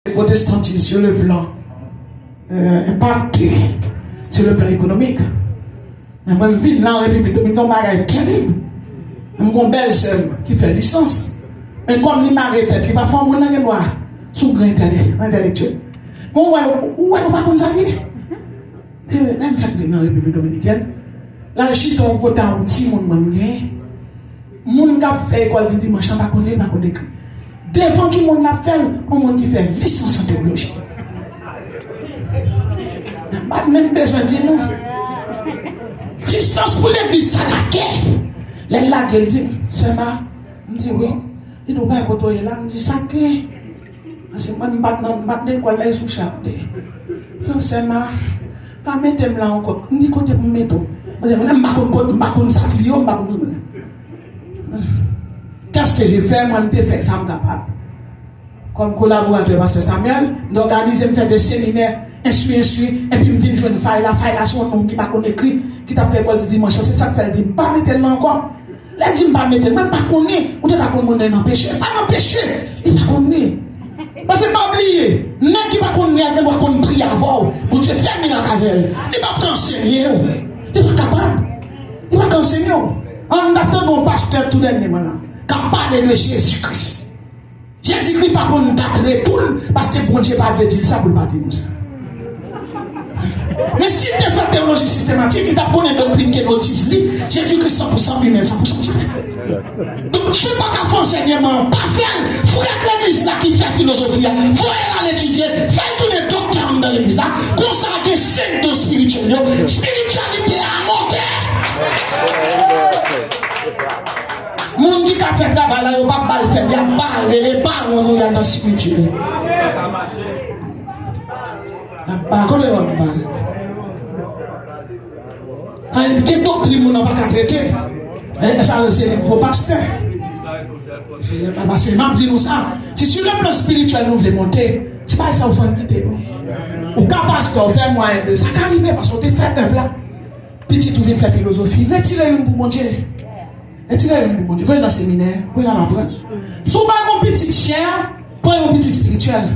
Le protestantisme sur le plan impacté sur le plan économique. Mais moi, je vis dans la République dominicaine, c'est terrible. Je suis une belle sœur qui fait licence. Mais comme les maris tête, il va faire mon nom noir sous grand intellectuel. Bon, où est-ce qu'on va ça? Et même fait dans la République dominicaine, là, je suis en côté un petit monde qui a fait école du dimanche, pas qu'on pas qu'on écrit. Devant qui monde l'a fait, on monde qui fait licence en théologie. n'a pas même besoin de dire non. Distance pour l'église, ça la guerre. Les lagues, elle dit, c'est ma, je dis oui, il ne doit pas côtoyer là, je dis ça que, parce que moi, je ne vais pas d'école là, sous chaque c'est ma, pas mettre là encore, je dis côté pour mettre, je dis, je ne vais pas sacrifier, je ne vais pas. Qu'est-ce que j'ai fait, moi, je fait ça, je capable. Comme collaborateur, parce que Samuel, d'organiser, faire des séminaires, instruire, et puis me vient jouer une faille là, son nom qui m'a écrit, qui t'a fait école du dimanche, c'est ça que fait, dit, pas mettre là encore. Là, dit, pas mettre, même pas qu'on est, ou t'es pas qu'on est dans le péché, pas dans le péché, il va qu'on est. Parce que pas oublier, n'est qui va qu'on est, il va qu'on prie avant, ou tu fais un miracle avec elle, il va t'enseigner, il va capable, il va t'enseigner. En attendant mon pasteur tout dernièrement là, qui parle de Jésus-Christ. Jésus-Christ pas qu'on t'attrape tout, parce que bon Dieu pas de dire ça pour pas dire ça. Mais si tu fais théologie systématique, tu apprends une doctrine qui est notice, Jésus-Christ 100% lui-même, 100% Dieu. Donc, je ne suis pas qu'à faire enseignement, pas faire, frère l'église là qui fait philosophie, faut aller l'étudier, faire tous les doctrines dans l'église là, consacrer 5 dons spirituels, spiritualité à monter. Moun qui a fait travail là, il n'y a pas le faire, il n'y a pas les parents, il y a dans le spirituel. La parole est bonne. Quelle doctrine on n'a pas qu'à traiter? Ça, c'est le pasteur. C'est même dit nous ça. Si sur le plan spirituel nous voulons monter, c'est pas ça au fond quitter. Ou quand pasteur fait moyen de ça, qu'arriver parce qu'on te fait œuvre là. Petit tout vient faire philosophie. Retirez une pour mon Dieu. Retirez une pour mon Dieu. Voyez dans le séminaire, voyez dans l'apprendre. Si vous avez mon petit chien, prenez mon petit spirituel.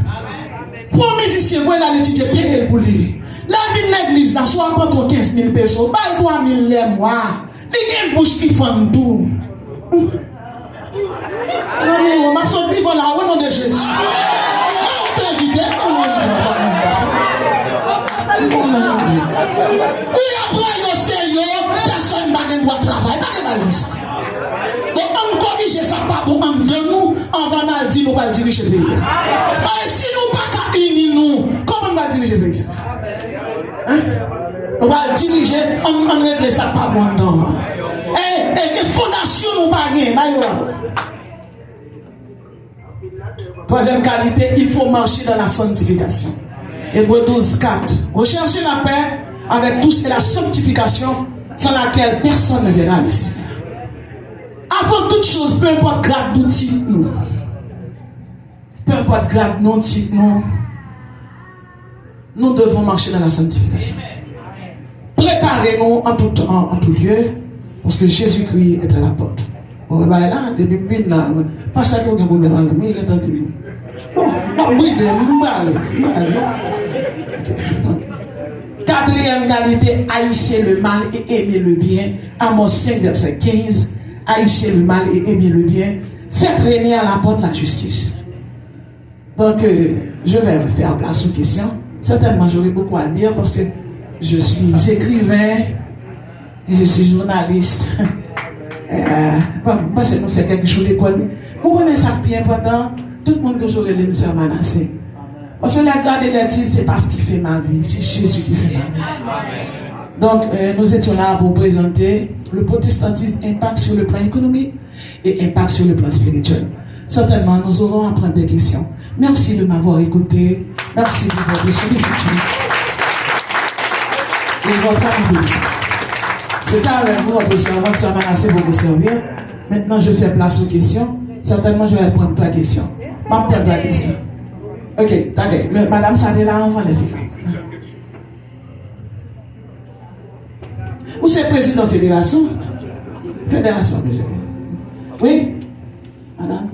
Pour un musicien, vous allez l'étudier bien pour lui. La vie de l'église, là, soit contre 15 000 personnes, pas 3 000 les mois. Il y a une bouche qui fait tout. Non, mais on m'a sorti vivant là, au nom de Jésus. On peut éviter. Oui, après le Seigneur, personne ne va pouvoir travailler. Donc, on corrige ça pas pour un de nous, on va mal dire, nous va diriger le pays. Et si nous ne pas unis nous, comment on va diriger le pays? On va diriger, on règle ça pas bon non. Et les fondations nous pas gagner. Troisième qualité, il faut marcher dans la sanctification. Hébreux 12:4. Recherchez la paix avec tous et la sanctification sans laquelle personne ne verra le Seigneur. Avant toute chose, peu importe grade nous titre nous, peu importe grade non titre nous devons marcher dans la sanctification. Préparez-nous en tout temps, en tout lieu, parce que Jésus-Christ est à la porte. On va là, depuis une là, pas ça qu'on a besoin de mais il est en train. Bon, oui, quatrième qualité, haïssez le mal et aimez le bien. Amos 5, verset 15. Haïssez le mal et aimez le bien. Faites régner à la porte la justice. Donc, je vais faire place aux questions. Certainement, j'aurai beaucoup à dire parce que je suis écrivain et je suis journaliste. Parce que nous faisons quelque chose d'école. Vous connaissez ça qui est important? Tout le monde toujours est l'émission Manassé. Parce que la garde des titres, c'est pas ce qui fait ma vie, c'est Jésus qui fait ma vie. Donc, nous étions là pour présenter le protestantisme impact sur le plan économique et impact sur le plan spirituel. Certainement, nous aurons à prendre des questions. Merci de m'avoir écouté. Merci de votre sollicitude. Et votre amour. C'est avec vous, votre servant, sur Manassé pour vous servir. Maintenant, je fais place aux questions. Certainement, je vais prendre 3 questions. Je vais prendre 3 questions. Ok, d'accord. Madame Sadela, on va les faire. Vous êtes président de la fédération? Fédération, monsieur. Oui? Madame?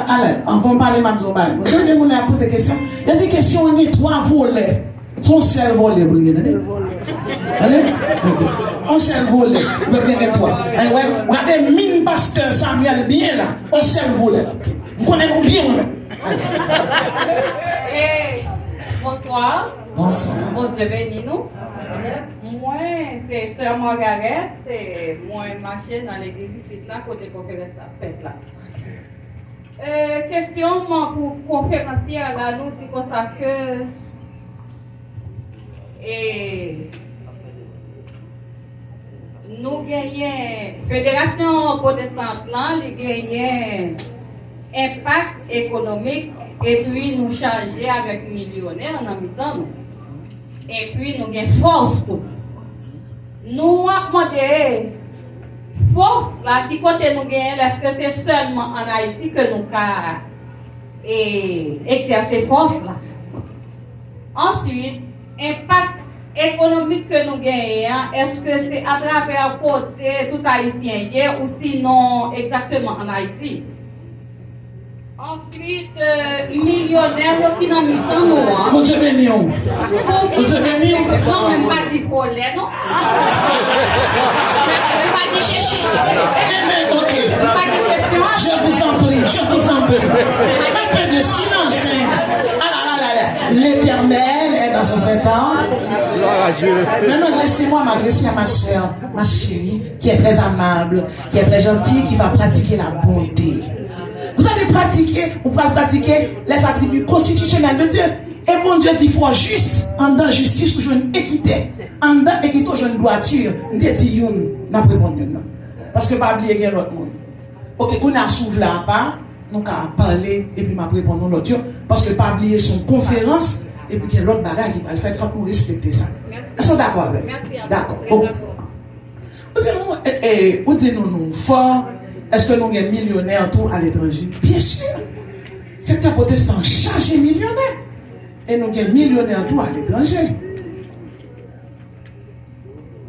Allez, on va parler de Mamzomba. Vous avez demandé à poser question. Il y a des questions, on est 3 volets. Son seul volet, vous voyez. Allez? On seul volet. Vous avez 3. Regardez, mine pasteur Samuel bien là. On seul volet là. Vous connaissez bien là. Bonsoir. Bonsoir. Bon Dieu béni nous. Moi, c'est Sœur Margaret. Et moi, je marche dans l'église ici, là, côté conférence faite là. Question pour conférencier là, nous dit comme ça que et nous gagnons Fédération protestante là, nous gagnons impact économique et puis nous charger avec millionnaires dans mi-temps nous. Et puis nous gagnons force pour nous demandé force là qui côté nous gagnons, est-ce que c'est seulement en Haïti que nous avons exercer force là? Ensuite, impact économique que nous gagnons, est-ce que c'est à travers côté tout haïtien ou sinon exactement en Haïti? Ensuite, millionnaire qui n'ont mis dans nous. Vous êtes béni. Vous êtes béni. Non, même pas dit colère, non? Pas de question. Ok. Pas de question. Je vous en prie, je vous en prie. Un peu de silence. L'Éternel est dans son Saint-Temps. Maintenant, laissez-moi m'adresser à ma soeur, ma chérie, qui est très amable, qui est très gentille, qui va pratiquer la bonté. Vous allez pratiquer, vous pouvez pratiquer les attributs constitutionnels de Dieu. Et bon Dieu dit, il faut juste, en dans justice, pour jouer une équité. En dans équité, pour jouer une droiture. Nous disons, nous n'avons pas de parce que pas oublier l'autre monde. Ok, qu'on a s'ouvert là pas, nous avons parlé et puis m'a répondre l'autre. Parce que pas oublier son conférence et puis qu'il y a l'autre bagage qui va le faire, il faut qu'on respecte ça. Ils sont d'accord avec? D'accord. Vous dites nous fort. Est-ce que nous sommes millionnaires tout à l'étranger? Bien sûr. Secteur protestant chargé millionnaire. Et nous sommes millionnaires tout à l'étranger.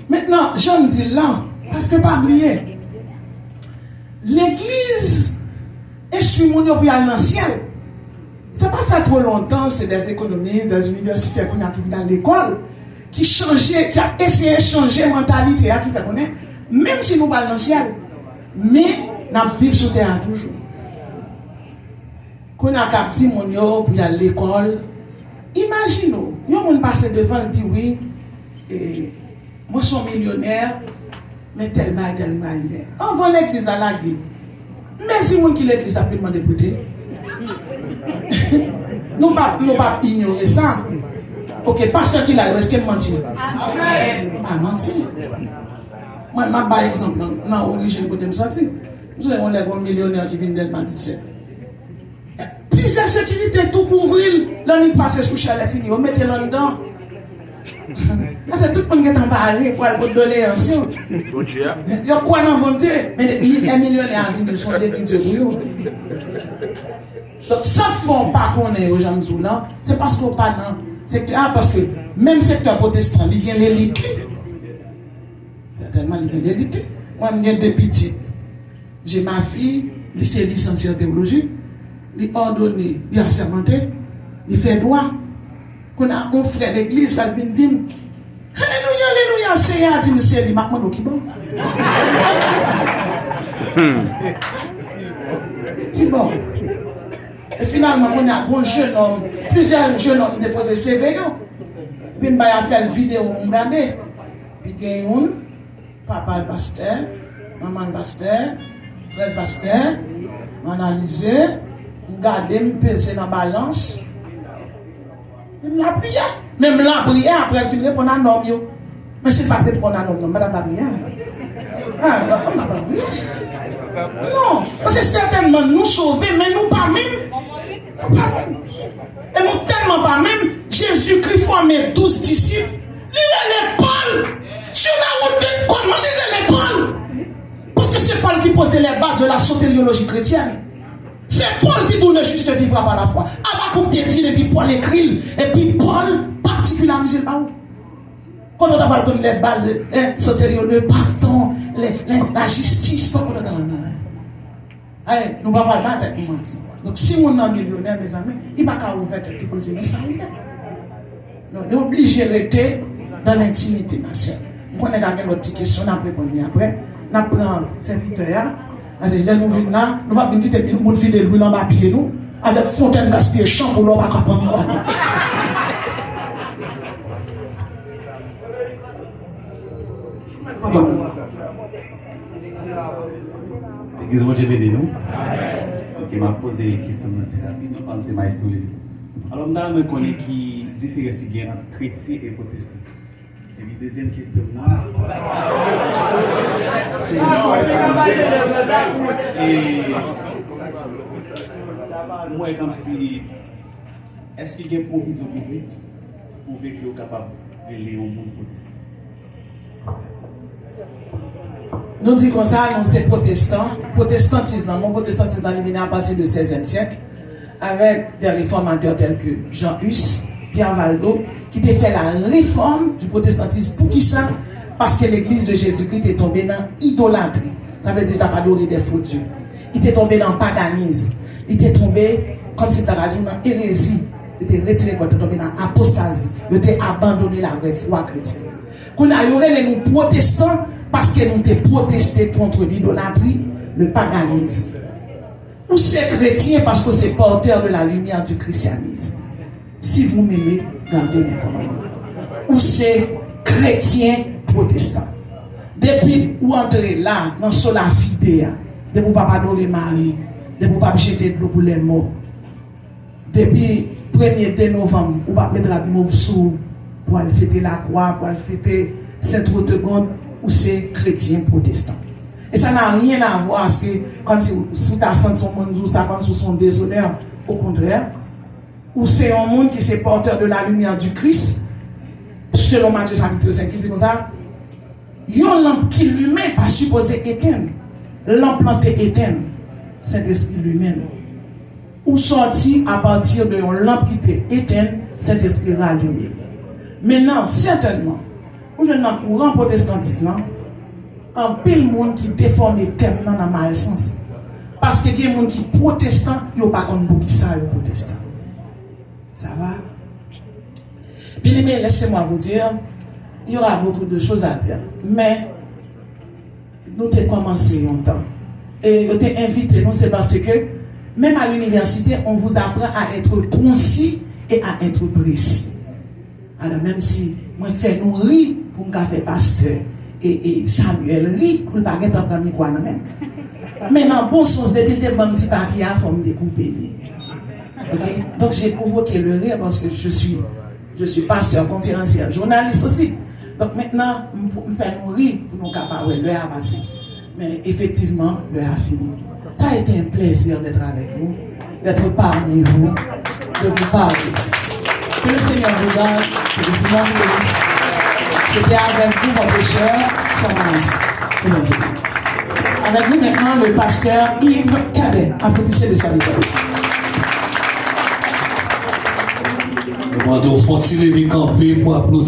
Maintenant, j'en dis là, parce que pas oublier, l'église est sur mon pour aller dans le ciel. Ça n'a pas fait trop longtemps, c'est des économistes, des universitaires qui sont dans l'école, qui changeaient, qui ont essayé de changer la mentalité, qui fait connaître, même si nous allons dans le ciel. Mais nous vivons sur terre toujours. Quand on a capté mon yo pour aller à l'école, imaginez-vous, on passe devant et dit oui, moi je suis millionnaire, mais tellement. On va l'église à la gueule. Mais si on qui l'église a fait demander pour dire, nous ne pouvons pas ignorer ça. Ok, pasteur qui l'a, est-ce qu'il mentit? Pas mentir. Moi, par exemple, dans l'origine, côté de sortir, nous avons un millionnaire qui vient d'Elma 17. Plusieurs sécurités, tout couvrir, l'année passée sous chalet fini, on mettait l'an dedans. C'est tout le monde qui est en parler pour aller donner un signe. Il y a quoi dans le bon Dieu? Mais les millionnaires qui sont des Dieu. Donc, ça ne font pas qu'on est aux gens là, c'est parce qu'on pas dans. C'est parce que même secteur protestant, il vient l'élite. Certainement, il vient l'élite. Moi, j'ai deux petites. J'ai ma fille, qui s'est licenciée en théologie, il ordonné, il a assermenté, il fait droit. Qu'on a un frère d'église qui vient dire alléluia, alléluia, Seigneur, dit c'est lui, maintenant qui bon. Qui bon. Et finalement, on a un jeune homme, plusieurs jeunes hommes déposé CV. Puis on a fait une vidéo, on a regardé. Puis il y a un, papa le pasteur, maman le pasteur, frère le pasteur, on a analysé, on a regardé, on a pesé dans la balance. Même la prière. Même la prière, après elle finit pour un homme. Mais c'est pas fait pour un homme, madame la prière. Ah, madame la prière. Non, parce que certainement nous sauver, mais nous pas même. Nous pas même. Et nous tellement pas même. Jésus-Christ formé 12 disciples. Lisez Paul. Sur la route de comment lisez Paul. Parce que c'est Paul qui posait les bases de la sotériologie chrétienne. C'est Paul qui dit le juste vivra par la foi. Avant te dit, et puis Paul écrit, et puis Paul particularise le baou. Quand on a parlé les bases sotériologiques, le pardon, la justice, nous ne pouvons pas parler de nous mentir. Donc, si on est un millionnaire, mes amis, il va pas ouvrir tout pour dire, mais ça, il est. Donc, il est obligé de rester dans l'intimité, ma soeur. On connaît l'autre petite question, on a répondu après. On prend serviteur, nous venons là, nous allons venir quitter nous vider l'huile en bas pied nous, avec fontaine gaspillée, champ pour l'eau, pas capable de nous. Excusez-moi, j'ai aidé nous. Qui m'a posé une question rapide, comme c'est Maestro Lévi. Alors, nous connaissons qui différence entre chrétien et protestant. Et puis, deuxième question, moi, comme si, est-ce qu'il y a une provision biblique pour que vous capable de lire au monde protestant? Nous disons comme ça, nous sommes protestants. Protestantisme, mon protestantisme est venu à partir du XVIe siècle, avec des réformateurs tels que Jean Hus, Pierre Valdo, qui ont fait la réforme du protestantisme. Pour qui ça? Parce que l'église de Jésus-Christ est tombée dans l'idolâtrie. Ça veut dire qu'il n'a pas adoré des faux dieux. Il était tombé dans le paganisme. Il était tombé, comme si tu avais dit, dans l'hérésie. Il était retiré, il était tombé dans l'apostasie. Il était abandonné la vraie foi chrétienne. Qu'on a eu nous protestants parce que nous avons protesté contre l'idolâtrie, le paganisme. Ou c'est chrétien parce que c'est porteur de la lumière du christianisme. Si vous m'aimez, gardez mes commandements. Ou c'est chrétien protestant. Depuis où entrer là, dans Sola Fidea, de vous pas adorer Marie, de vous pas jeter de l'eau pour les morts. Depuis 1er novembre, vous pas mettre la mauve sous pour aller fêter la croix, pour aller fêter Sainte-Rotegonde, ou c'est chrétien protestant. Et ça n'a rien à voir avec ce que, comme si tu as senti son monde, ça comme si son déshonneur, au contraire. Ou c'est un monde qui est porteur de la lumière du Christ, selon Matthieu chapitre 5, qui dit comme ça, il y a une lampe qui lui-même pas supposé éteindre. Lampe plantée éteindre, Saint-Esprit lui-même. Ou sorti à partir de une lampe qui était éteinte, Saint-Esprit rallumé. Maintenant, certainement, où je suis dans le courant protestantisme, un pile monde qui déforme les thèmes dans le mal sens. Parce que il y a des gens qui sont protestants, ils n'ont pas compris qui ça, les protestants. Ça va? Bien aimé, laissez-moi vous dire, il y aura beaucoup de choses à dire. Mais, nous avons commencé longtemps. Et nous avons invité, nous, c'est parce que, même à l'université, on vous apprend à être concis et à être précis. Alors, même si moi, je fais nous rire pour me faire pasteur, et Samuel rit pour ne pas être en train de quoi même. Mais dans le bon sens, depuis le début, mon petit papier, il faut me découper. Okay? Donc, j'ai provoqué le rire parce que je suis pasteur, conférencier, journaliste aussi. Donc, maintenant, je me fais nous rire pour nous capables, ouais, l'heure a passé. Mais effectivement, l'heure a fini. Ça a été un plaisir d'être avec vous, d'être parmi vous, de vous parler. Que le Seigneur vous garde, que le Seigneur vous bénisse. C'était avec vous, votre cher Somanas. Que l'on dit. Avec nous maintenant, le pasteur Yves Cadet. Applaudissez le saluteur. Demandez au Fonti Lévi Campé pour applaudir.